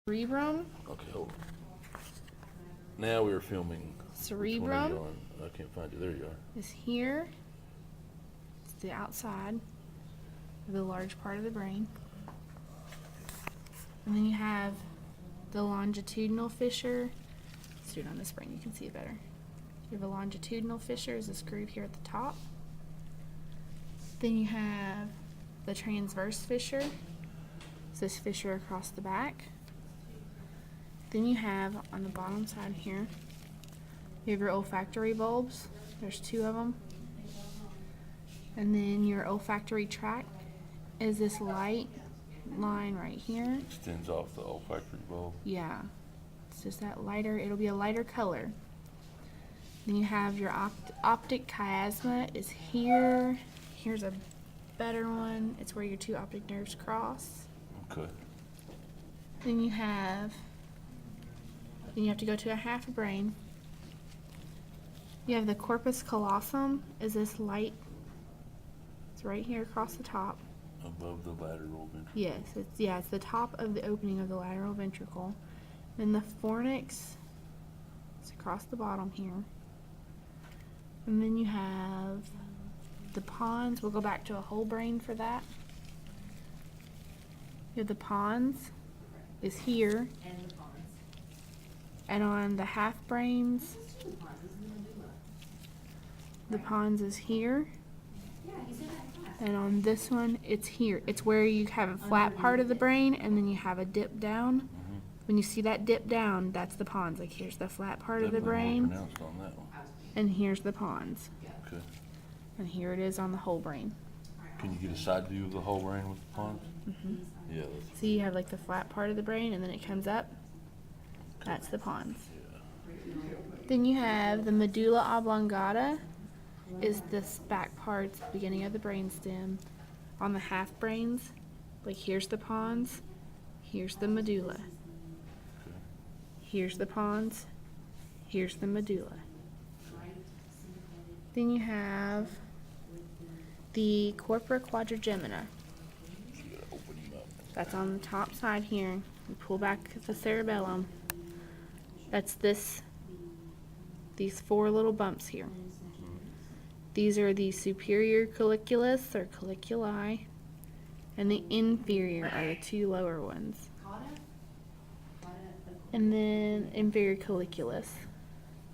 Cerebrum. Okay, hold on. Now we're filming. Cerebrum. Which one are you on? I can't find you. There you are. Is here. It's the outside of the large part of the brain. And then you have the longitudinal fissure. Let's do it on this brain, you can see it better. You have a longitudinal fissure, is this groove here at the top. Then you have the transverse fissure. It's this fissure across the back. Then you have on the bottom side here, you have your olfactory bulbs. There's two of them. And then your olfactory tract is this light line right here. Extends off the olfactory bulb. Yeah, it's just that lighter, it'll be a lighter color. Then you have your optic chiasma is here. Here's a better one. It's where your two optic nerves cross. Okay. Then you have to go to a half a brain. You have the corpus callosum is this light. It's right here across the top. Above the lateral ventricle. Yes, it's the top of the opening of the lateral ventricle. Then the fornix is across the bottom here. And then you have the pons. We'll go back to a whole brain for that. You have the pons is here. And on the half brains, the pons is here. And on this one, it's here. It's where you have a flat part of the brain and then you have a dip down. When you see that dip down, that's the pons. Like here's the flat part of the brain. More pronounced on that one. And here's the pons. Okay. And here it is on the whole brain. Can you get a side view of the whole brain with the pons? Mm-hmm. Yeah. That's So you have like the flat part of the brain and then it comes up. That's the pons. Then you have the medulla oblongata is this back part, beginning of the brainstem. On the half brains, like here's the pons, here's the medulla. Here's the pons, here's the medulla. Then you have the corpora quadrigemina. That's on the top side here. You pull back the cerebellum. That's these four little bumps here. These are the superior colliculus or colliculi, and the inferior are the two lower ones. And then inferior colliculus,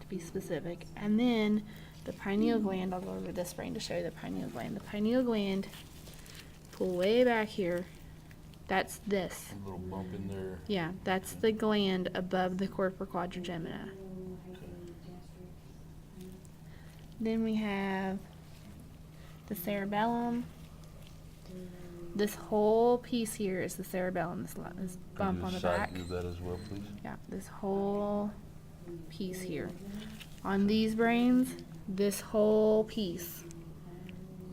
to be specific. And then the pineal gland, I'll go over this brain to show you the pineal gland. The pineal gland, pull way back here, that's this. a little bump in there. Yeah, that's the gland above the corpora quadrigemina. Then we have the cerebellum. This whole piece here is the cerebellum, this bump on the back. Can you side view that as well, please? Yeah, this whole piece here. On these brains, this whole piece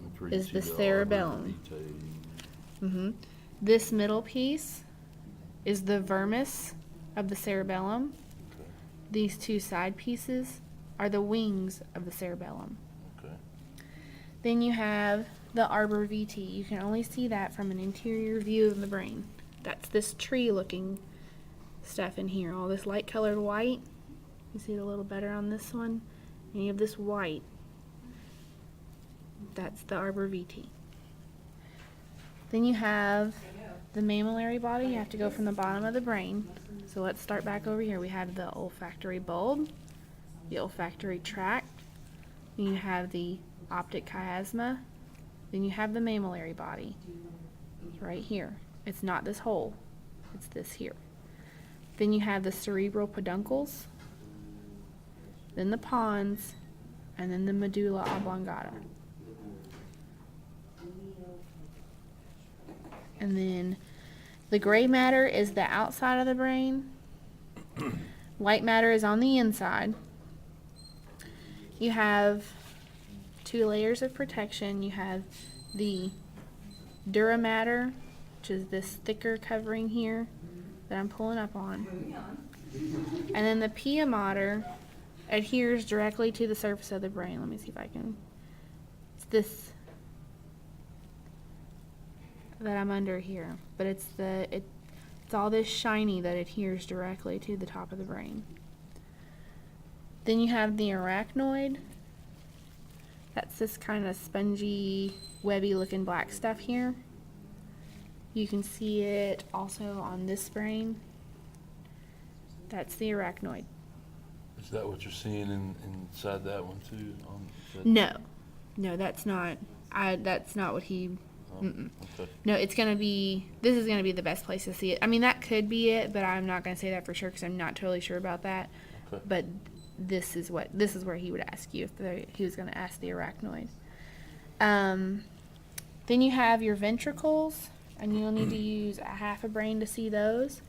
That's where you is see the the cerebellum. detailing. This middle piece is the vermis of the cerebellum. Okay. These two side pieces are the wings of the cerebellum. Okay. Then you have the arbor vitae. You can only see that from an interior view of the brain. That's this tree looking stuff in here. All this light colored white. You see it a little better on this one. And you have this white. That's the arbor vitae. Then you have the mammillary body. You have to go from the bottom of the brain. So let's start back over here. We have the olfactory bulb, the olfactory tract, then you have the optic chiasma, then you have the mammillary body. It's right here. It's not this hole, it's this here. Then you have the cerebral peduncles, then the pons, and then the medulla oblongata. And then the gray matter is the outside of the brain. White matter is on the inside. You have two layers of protection. You have the dura mater, which is this thicker covering here that I'm pulling up on. And then the pia mater adheres directly to the surface of the brain. Let me see if I can. It's this that I'm under here, but it's It's all this shiny that adheres directly to the top of the brain. Then you have the arachnoid. That's this kind of spongy, webby looking black stuff here. You can see it also on this brain. That's the arachnoid. Is that what you're seeing inside that one too? No, that's not. That's not what he. Okay. No, it's gonna be. This is gonna be the best place to see it. I mean, that could be it, but I'm not gonna say that for sure because I'm not totally sure about that. Okay. But this is where he would ask you if he was gonna ask the arachnoid. Then you have your ventricles, and you'll need to use a half a brain to see those.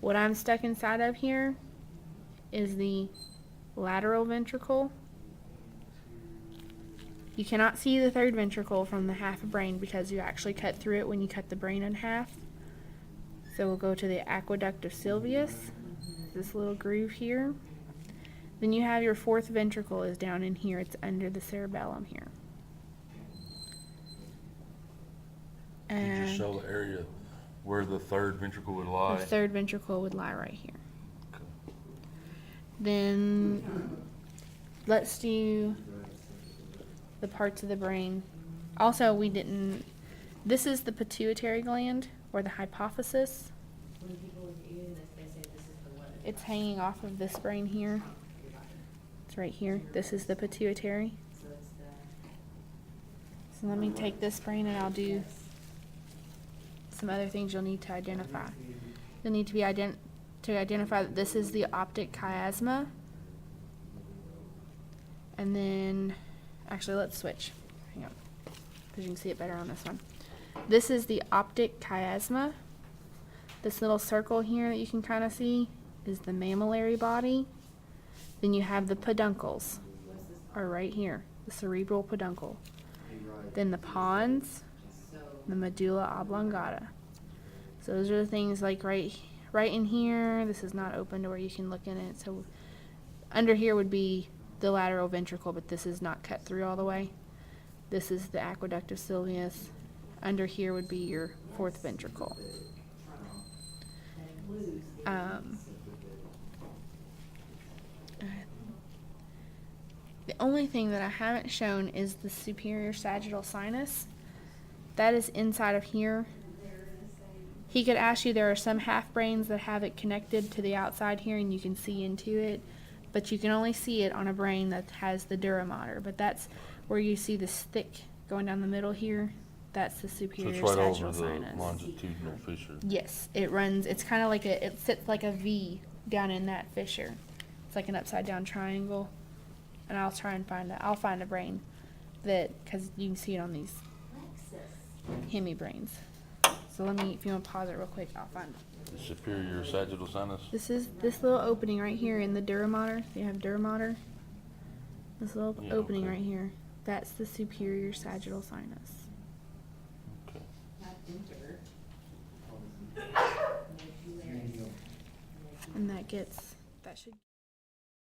What I'm stuck inside of here is the lateral ventricle. You cannot see the third ventricle from the half a brain because you actually cut through it when you cut the brain in half. So we'll go to the aqueduct of Sylvius, this little groove here. Then you have your fourth ventricle is down in here. It's under the cerebellum here. Did you show the area where the third ventricle would lie? The third ventricle would lie right here. Okay. Then let's do the parts of the brain. Also, this is the pituitary gland, or the hypophysis. When people look at you and they say this is the one. It's hanging off of this brain here. It's right here. This is the pituitary. So it's the. So let me take this brain and I'll do some other things you'll need to identify. You'll need to be to identify that this is the optic chiasma. And then, actually let's switch. Hang on, because you can see it better on this one. This is the optic chiasma. This little circle here that you can kind of see is the mammillary body. Then you have the peduncles, are right here, the cerebral peduncle. Then the pons, the medulla oblongata. So those are the things like right in here. This is not open to where you can look in it. So under here would be the lateral ventricle, but this is not cut through all the way. This is the aqueduct of Sylvius. Under here would be your fourth ventricle. The only thing that I haven't shown is the superior sagittal sinus. That is inside of here. He could ask you, there are some half brains that have it connected to the outside here and you can see into it, but you can only see it on a brain that has the dura mater. But that's where you see this thick going down the middle here. That's the So superior it's right sagittal over the sinus. longitudinal fissure. Yes, it runs. It's kind of like it sits like a V down in that fissure. It's like an upside down triangle. And I'll try and I'll find a brain because you can see it on these hemi brains. So if you want to pause it real quick, I'll find it. The superior sagittal sinus. This is this little opening right here in the dura mater. You have dura mater. This little opening right here. That's the superior sagittal sinus. Okay. And that should